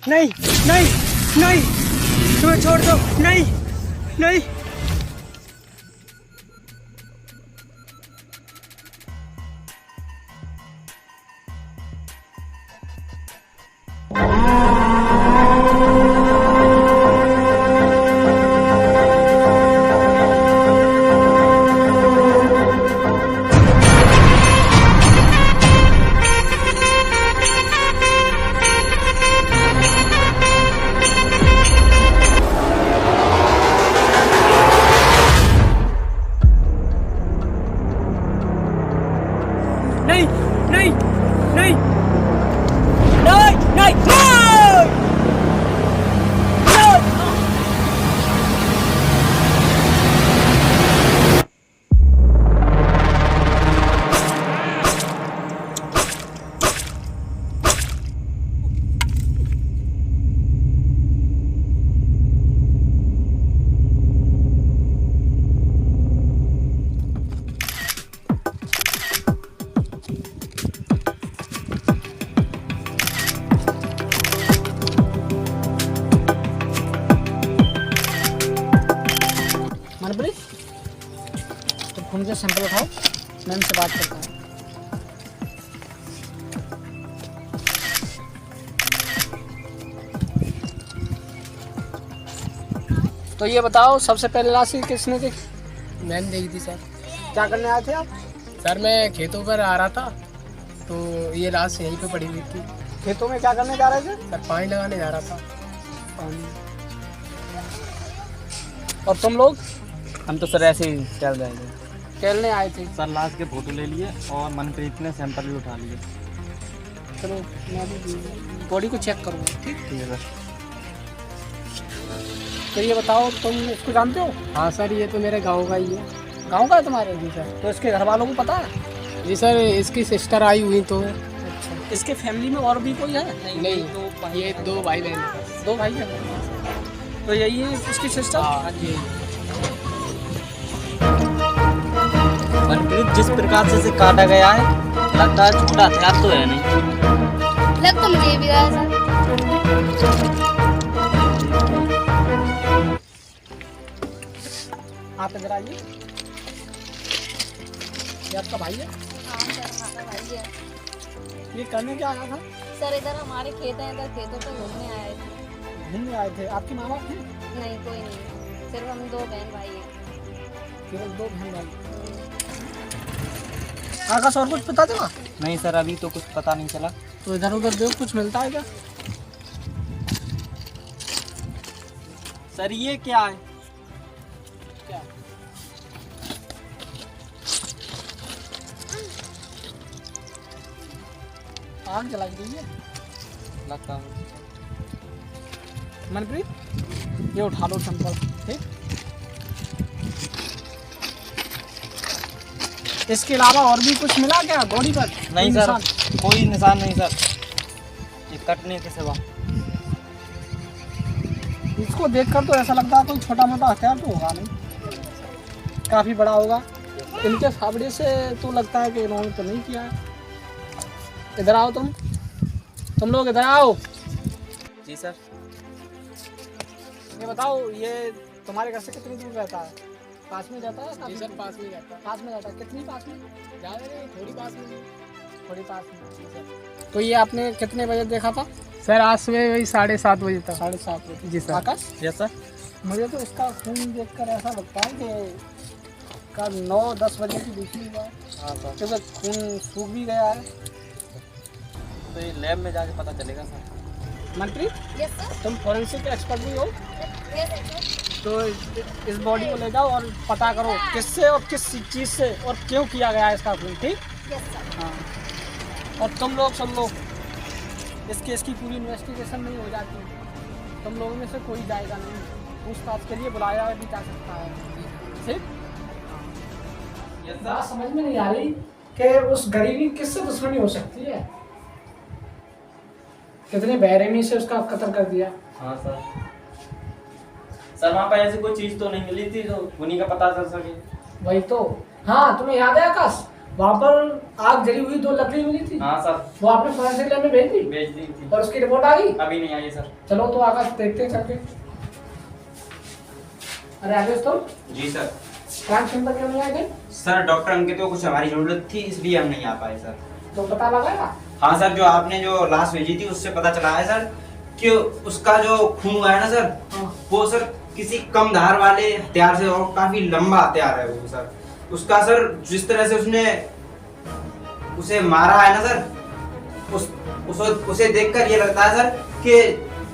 नहीं नहीं नहीं, तुम्हें छोड़ दो, नहीं नहीं। नहीं नहीं नहीं नहीं नहीं नहीं। मनप्रीत, तो खून के सैंपल उठाओ, मैं इनसे बात करता हूँ। तो ये बताओ, सबसे पहले लाश किसने देखी? मैंने देखी थी सर। क्या करने आए थे आप? सर मैं खेतों पर आ रहा था तो ये लाश यहीं पे पड़ी हुई थी। खेतों में क्या करने जा रहे थे? सर पानी लगाने जा रहा था। और तुम लोग? हम तो सर ऐसे ही चल रहे थे। खेलने आए थे। सर लाश के फोटो ले लिए और मनप्रीत ने सैंपल भी उठा लिए। चलो मैं भी बॉडी को चेक करूँगा। ठीक ठीक है सर। तो ये बताओ, तुम इसको जानते हो? हाँ सर, ये तो मेरे गांव का ही है। गाँव का है तुम्हारे? जी सर। तो इसके घर वालों को पता है? जी सर, इसकी सिस्टर आई हुई तो है। अच्छा, इसके फैमिली में और भी कोई है? नहीं, ये दो भाई बहन हैं। दो भाई हैं। तो यही है इसकी सिस्टर? हाँ जी। मनप्रीत जिस प्रकार से इसे काटा गया है, लगता है छोटा हथियार तो है नहीं। लग तो मुझे भी रहा है सर। आप इधर आइए। ये आपका भाई है? हाँ सर, हमारा भाई है। ये करने क्या आया था? सर इधर हमारे खेत हैं, इधर खेतों पे घूमने आए थे। घूमने आए थे। आपकी माँ बाप थे? नहीं, कोई नहीं, सिर्फ हम दो बहन भाई हैं। केवल दो बहन भाई। आकाश, और कुछ पता चला? नहीं सर, अभी तो कुछ पता नहीं चला। तो इधर उधर देखो, कुछ मिलता है क्या? सर ये क्या है? क्या? आग जलाई गई है लगता है। मनप्रीत, ये उठा लो सैंपल। ठीक, इसके अलावा और भी कुछ मिला क्या बॉडी पर? नहीं कोई सर, निशान? कोई निशान नहीं सर, ये कटने के सिवा। इसको देखकर तो ऐसा लगता है कोई छोटा मोटा हथियार तो होगा नहीं, काफी बड़ा होगा। इनके फावड़े से तो लगता है कि इन्होंने तो नहीं किया है। इधर आओ, तुम लोग इधर आओ। जी सर। ये बताओ, ये तुम्हारे घर से कितनी दूर रहता है? पास में रहता है? जी सर, पास में जाता है। पास में रहता है। कितनी पास में? ज़्यादा नहीं, थोड़ी पास में। थोड़ी पास में। जी सर। तो ये आपने कितने बजे देखा था? सर आज सुबह वही 7:30 बजे तक। 7:30 बजे। जी सर। आकाश, यस सर। मुझे तो इसका खून देखकर ऐसा लगता है कि कल 9-10 बजे की बीच हुआ है, हाँ सर। क्योंकि खून सूख भी गया है। तो ये लैब में जाके पता चलेगा सर। Manpreet, yes sir. तुम फोरेंसिक एक्सपर्ट भी हो, यस सर। तो इस बॉडी को ले जाओ और पता करो किससे और किस चीज़ से और क्यों किया गया है इसका खून। ठीक? Yes sir. हाँ। और तुम लोग सब लोग इस केस की पूरी इन्वेस्टिगेशन नहीं हो जाती, तुम लोगों में से कोई जाएगा नहीं, पूछताछ के लिए बुलाया भी जा सकता है। ठीक? बात समझ में नहीं आ रही कि उस गरीबी किससे दुश्मनी हो सकती है? कितने बेरहमी से उसका कत्ल कर दिया। हाँ सर। सर वहाँ पर ऐसी कोई चीज़ तो नहीं मिली थी जो उन्हीं का पता चल सके। वही तो। हाँ, तुम्हें याद है आकाश, वहाँ पर आग जली हुई 2 लकड़ी मिली थी। हाँ सर, वो आपने फोरेंसिक लैब में भेज दी भेज दी थी, और उसकी रिपोर्ट आ गई? अभी नहीं आई सर। चलो तो आकाश देखते हैं चल के। अरे आकाश तुम जी सर। क्राइम सीन पर क्यों नहीं आए थे? सर डॉक्टर अंकित को कुछ हमारी जरूरत थी, इसलिए हम नहीं आ पाए सर। तो पता लगाया? हाँ सर, जो आपने जो लाश भेजी थी उससे पता चला है सर कि उसका जो खून हुआ है ना सर, हाँ। वो सर किसी कम धार वाले हथियार से, और काफी लंबा हथियार है वो सर। उसका सर जिस तरह से उसने उसे मारा है ना सर, उसे देखकर ये लगता है सर कि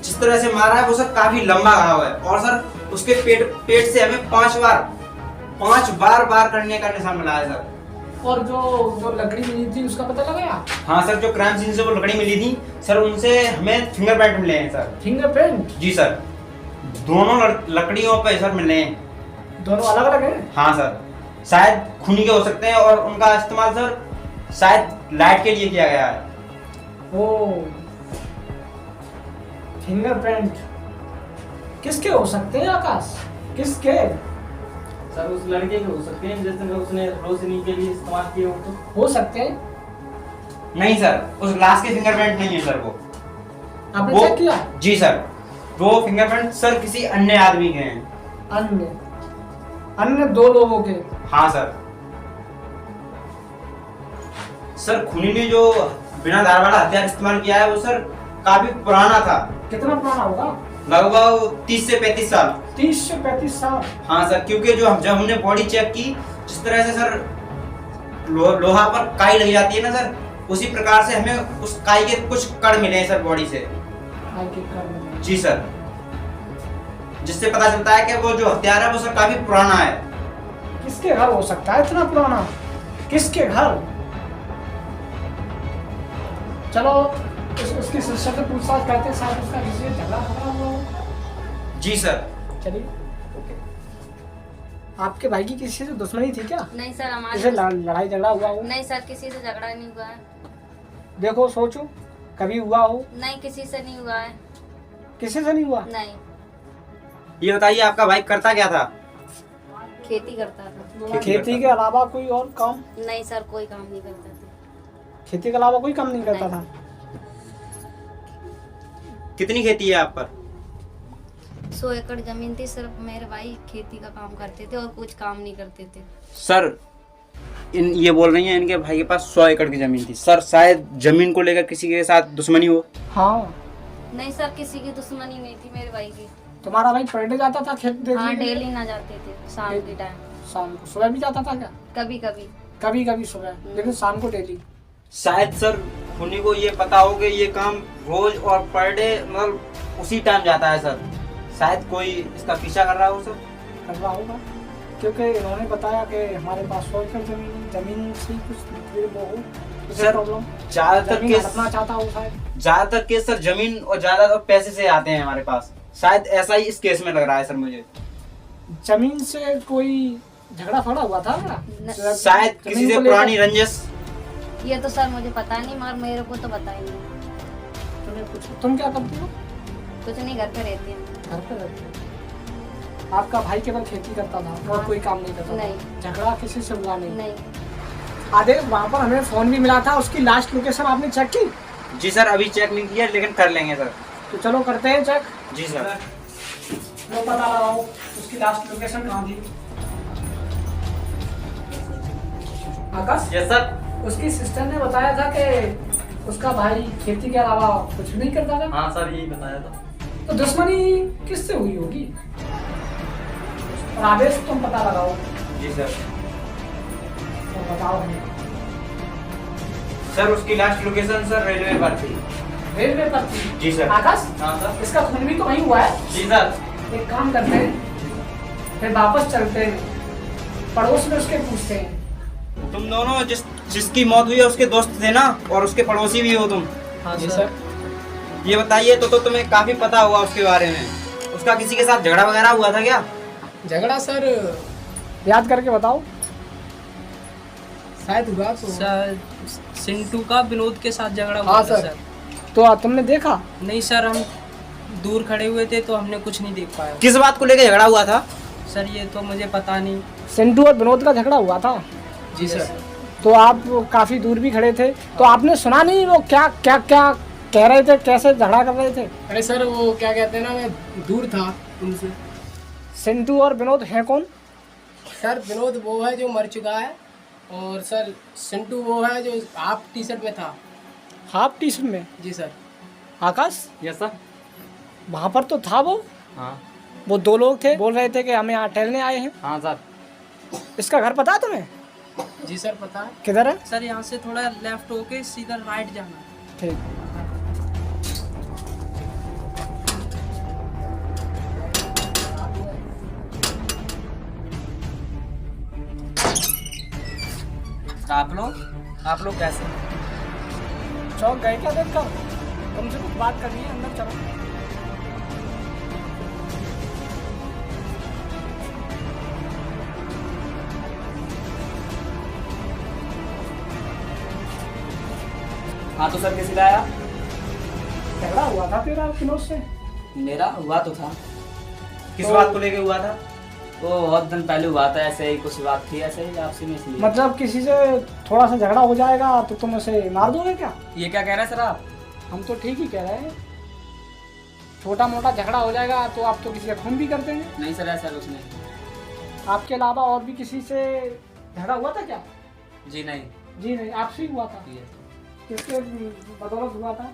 जिस तरह से मारा है वो सर काफी लंबा घाव है। और सर उसके पेट से हमें 5 बार करने का निशान मिला है सर। और जो लकड़ी मिली थी उसका पता लगाया? हाँ सर, जो क्राइम सीन से वो लकड़ी मिली थी सर, उनसे हमें फिंगरप्रिंट मिले हैं सर। फिंगरप्रिंट? जी सर, दोनों लकड़ियों पे सर मिले हैं। दोनों अलग अलग हैं? हाँ सर, शायद खूनी के हो सकते हैं और उनका इस्तेमाल सर शायद लाइट के लिए किया गया है। ओ, फिंगरप्रिंट किसके हो सकते हैं आकाश? किसके? सर उस लड़के के हो सकते हैं जिसने उसने रोशनी के लिए इस्तेमाल किए हो सकते हैं? नहीं सर, उस लाश के फिंगरप्रिंट नहीं है सर वो। आपने चेक किया? जी सर, वो फिंगरप्रिंट सर किसी अन्य आदमी के हैं। अन्य 2 लोगों के? हाँ सर। सर खूनी ने जो बिना धार वाला हथियार इस्तेमाल किया है वो सर काफी पुराना था। कितना पुराना होगा? लगभग 30 से 35 साल। 30 से 35 साल? हाँ सर, क्योंकि जब हमने बॉडी चेक की, जिस तरह से सर लोहा पर काई लग जाती है ना सर, उसी प्रकार से हमें उस काई के कुछ कण मिले हैं सर बॉडी से। काई के कण? जी सर, जिससे पता चलता है कि वो जो हथियार है वो सर काफी पुराना है। किसके घर हो सकता है इतना पुराना? किसके घर? चलो उसकी सिस्टर से पूछताछ करते हैं, शायद उसका किसी से झगड़ा हुआ हो। जी सर। चलिए। आपके भाई की किसी से दुश्मनी थी क्या? नहीं सर, हमारे किसी लड़ाई झगड़ा हुआ हो? नहीं सर, किसी से झगड़ा नहीं हुआ है। देखो सोचो, कभी हुआ हो? नहीं, किसी से नहीं हुआ है। किसी से नहीं हुआ? नहीं। ये बताइए आपका भाई करता क्या था? खेती करता था। खेती के अलावा कोई और काम? नहीं सर, कोई काम नहीं करता था। खेती के अलावा कोई काम नहीं करता था? कितनी खेती है आप पर? 100 एकड़ जमीन थी, सिर्फ मेरे भाई खेती का काम करते थे और कुछ काम नहीं करते थे। सर ये बोल रही हैं इनके भाई के पास 100 एकड़ की जमीन थी। सर शायद जमीन को लेकर किसी के साथ दुश्मनी हो। हाँ। नहीं सर, किसी की दुश्मनी नहीं थी मेरे भाई की। तुम्हारा भाई पर डे जाता था खेत देखने? हाँ, डेली ना जाते थे, शाम के टाइम। शाम को? सुबह भी जाता था क्या? कभी कभी। कभी कभी सुबह, लेकिन शाम को डेली? शायद सर खूनी को ये पता हो कि ये काम रोज और पर डे मतलब उसी टाइम जाता है सर। शायद कोई इसका पीछा कर रहा हो सर। कर रहा होगा, क्योंकि इन्होंने बताया कि हमारे पास 100 एकड़ जमीन से कुछ वो हो सर, प्रॉब्लम। ज्यादातर केस हटना चाहता हो शायद। ज्यादातर केस सर जमीन और ज्यादातर पैसे से आते हैं हमारे पास। शायद ऐसा ही इस केस में लग रहा है सर मुझे। जमीन से कोई झगड़ा फड़ा हुआ था क्या? शायद किसी से पुरानी रंजिश। ये तो सर मुझे पता नहीं, मगर मेरे को तो पता ही नहीं। तुम क्या करती हो? कुछ नहीं, घर पे रहती हैं। घर पे रहती हो? आपका भाई केवल खेती करता था और हाँ। कोई काम नहीं करता? नहीं। झगड़ा किसी से हुआ नहीं? नहीं। आधे वहाँ पर हमें फोन भी मिला था, उसकी लास्ट लोकेशन आपने चेक की? जी सर, अभी चेक नहीं किया लेकिन कर लेंगे सर। तो चलो करते हैं चेक। जी सर। वो पता लगाओ उसकी लास्ट लोकेशन कहाँ थी। आकाश? Yes sir. उसकी सिस्टर ने बताया था कि उसका भाई खेती के अलावा कुछ नहीं करता था। हाँ सर, यही बताया था। तो दुश्मनी किससे हुई होगी? और आदेश तुम पता लगाओ। जी सर। तो बताओ हमें। सर उसकी लास्ट लोकेशन सर रेलवे पर थी। रेलवे पर थी? जी सर। आकाश? हाँ सर। इसका खून भी तो वहीं हुआ है। जी सर। एक काम करते हैं, फिर वापस चलते हैं, पड़ोस में उसके पूछते हैं। तुम दोनों जिसकी मौत हुई है उसके दोस्त थे ना, और उसके पड़ोसी भी हो तुम? हाँ सर। ये बताइए तो तुम्हें काफी पता होगा उसके बारे में। उसका किसी के साथ झगड़ा वगैरह हुआ था क्या? झगड़ा सर याद करके बताओ। शायद हुआ तो सर सिंटू का विनोद के साथ झगड़ा हुआ हाँ था सर। तो तुमने देखा? नहीं सर, हम दूर खड़े हुए थे तो हमने कुछ नहीं देख पाया। किस बात को लेकर झगड़ा हुआ था? सर ये तो मुझे पता नहीं। सिंटू और विनोद का झगड़ा हुआ था? जी सर। तो आप काफी दूर भी खड़े थे, तो आपने सुना नहीं वो क्या क्या क्या कह रहे थे, कैसे झगड़ा कर रहे थे? अरे सर वो क्या कहते हैं ना, मैं दूर था उनसे। सिंटू और विनोद हैं कौन? सर विनोद वो है जो मर चुका है, और सर सिंटू वो है जो हाफ टी शर्ट में था। हाफ टी शर्ट में? जी सर। आकाश यस सर। वहाँ पर तो था वो? हाँ वो 2 लोग थे, बोल रहे थे कि हम यहाँ टहलने आए हैं। हाँ सर। इसका घर पता है तुम्हें? जी सर पता है। किधर है? सर यहाँ से थोड़ा लेफ्ट होके सीधा राइट जाना। ठीक। आप लोग कैसे? चौक गए क्या देख कर? तुमसे कुछ बात करनी है, अंदर चलो। हाँ तो सर कैसे लाया? झगड़ा हुआ था तेरा विनोद से? मेरा हुआ तो था, किस बात को लेके हुआ था? तो बहुत दिन पहले हुआ था, ऐसे ही कुछ बात थी ऐसे ही आपसी में, इसलिए। मतलब किसी से थोड़ा सा झगड़ा हो जाएगा तो तुम उसे मार दोगे क्या? ये क्या कह रहे हैं सर आप? हम तो ठीक ही कह रहे हैं, छोटा मोटा झगड़ा हो जाएगा तो आप तो किसी का खून भी कर देंगे। नहीं सर ऐसा कुछ नहीं। आपके अलावा और भी किसी से झगड़ा हुआ था क्या? जी नहीं। जी नहीं, आपसे ही हुआ था। जी किसके बदौलत हुआ था?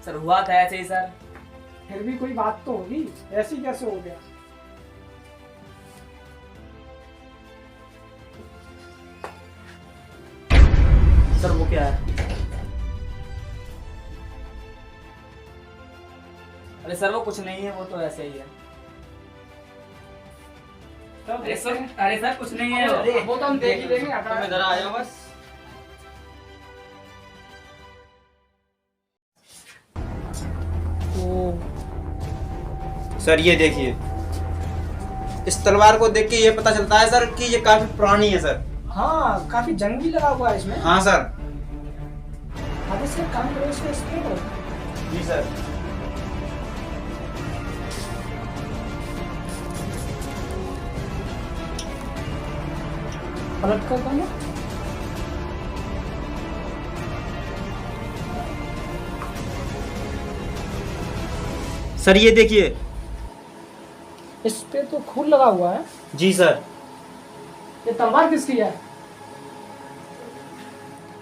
सर हुआ था ऐसे ही सर। फिर भी कोई बात तो होगी, ऐसी कैसे हो गया? सर वो क्या है? अरे सर वो कुछ नहीं है, वो तो ऐसे ही है। अरे सर कुछ नहीं है वो तो हम देख ही लेंगे। तुम इधर आ जाओ बस। सर ये देखिए, इस तलवार को देख के ये पता चलता है सर कि ये काफी पुरानी है सर। हाँ, काफी जंग भी लगा हुआ है इसमें। हाँ सर। आगे से काम करो, इसमें स्प्रे करो। जी सर। पलट कर करना। सर ये देखिए। इस पे तो खून लगा हुआ है। जी सर। ये तलवार किसकी है?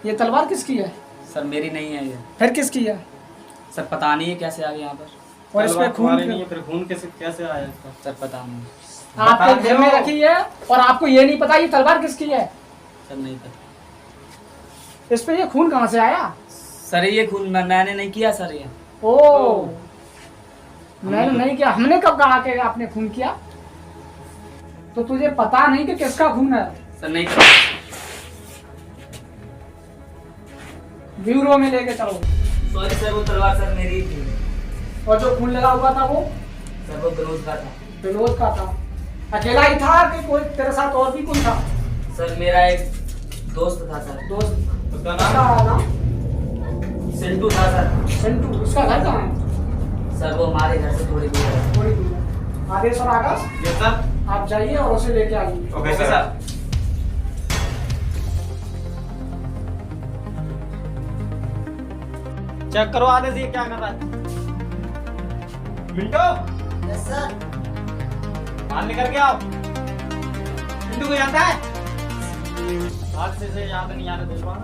ये तलवार किसकी है? सर मेरी नहीं है ये। फिर किसकी है? सर पता नहीं है कैसे आ गया यहाँ पर। और इस पे खून नहीं है, फिर खून कैसे आया इसका? सर पता नहीं। आपके घर में रखी है और आपको ये नहीं पता ये तलवार किसकी है? सर नहीं पता। इस पे ये खून कहाँ से आया? सर ये खून मैंने नहीं किया सर ये। ओ, मैंने नहीं किया। हमने कब कहा कि आपने खून किया? तो तुझे पता नहीं कि किसका खून है? सर नहीं। ब्यूरो में लेके चलो। सॉरी सर वो तलवार सर मेरी थी। और जो खून लगा हुआ था वो सर वो विनोद का था। विनोद का था? अकेला ही था कि कोई तेरे साथ और भी कोई था? सर मेरा एक दोस्त था सर। दोस्त? उसका नाम? सिंटू था सर। सिंटू। उसका घर कहाँ है? सर वो हमारे घर से थोड़ी दूर है। थोड़ी दूर है। आदेश और आकाश, जी सर। आप जाइए और उसे लेके आइए। Okay sir. चेक करो आदेश ये क्या कर रहा है। मिंटो। Yes sir. बाहर निकल के आओ। मिंटू को जानता है? आज से याद नहीं आने दे पाना।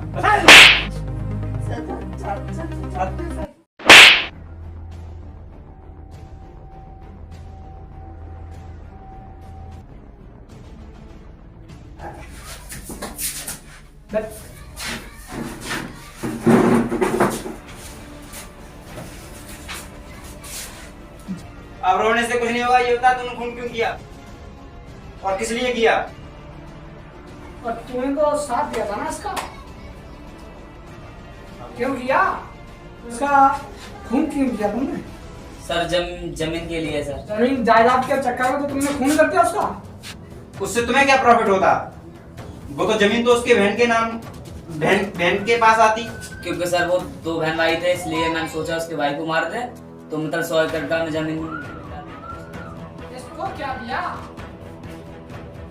अब रोने से कुछ नहीं होगा। ये बता तुमने खून क्यों किया और किस लिए किया? और तूने तो साथ दिया था ना इसका, क्यों किया? उसका खून क्यों किया तुमने? सर जमीन के लिए सर। जमीन जायदाद के चक्कर में तो तुमने खून कर दिया उसका? उससे तुम्हें क्या प्रॉफिट होता? वो तो जमीन तो उसके बहन के नाम, बहन के पास आती। क्योंकि सर वो 2 बहन भाई थे, इसलिए मैंने सोचा उसके भाई को मार दे तो मतलब 100 एकड़ का जमीन। इसको क्या दिया?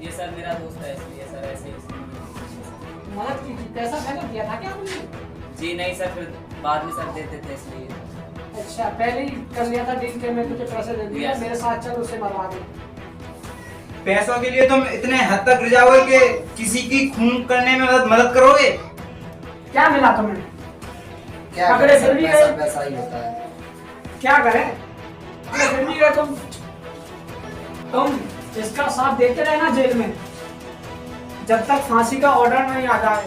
ये सर मेरा दोस्त है इसलिए सर ऐसे ही। मदद की थी, पैसा पहले दिया था क्या आपने? जी नहीं सर, फिर बाद में सर देते थे इसलिए। अच्छा, पहले ही कर लिया था डील के मैं तुझे पैसे दे दिया, Yes. मेरे साथ चल उसे मरवा दे। पैसों के लिए तुम इतने हद तक जाओगे कि किसी की खून करने में मदद करोगे? क्या मिला तुम्हें? क्या पकड़े करें फिर सर, भी पैसा गए। पैसा ही होता है। क्या करें? अरे फिर भी गए तुम इसका साथ देते रहे ना जेल में, जब तक फांसी का ऑर्डर नहीं आ जाए।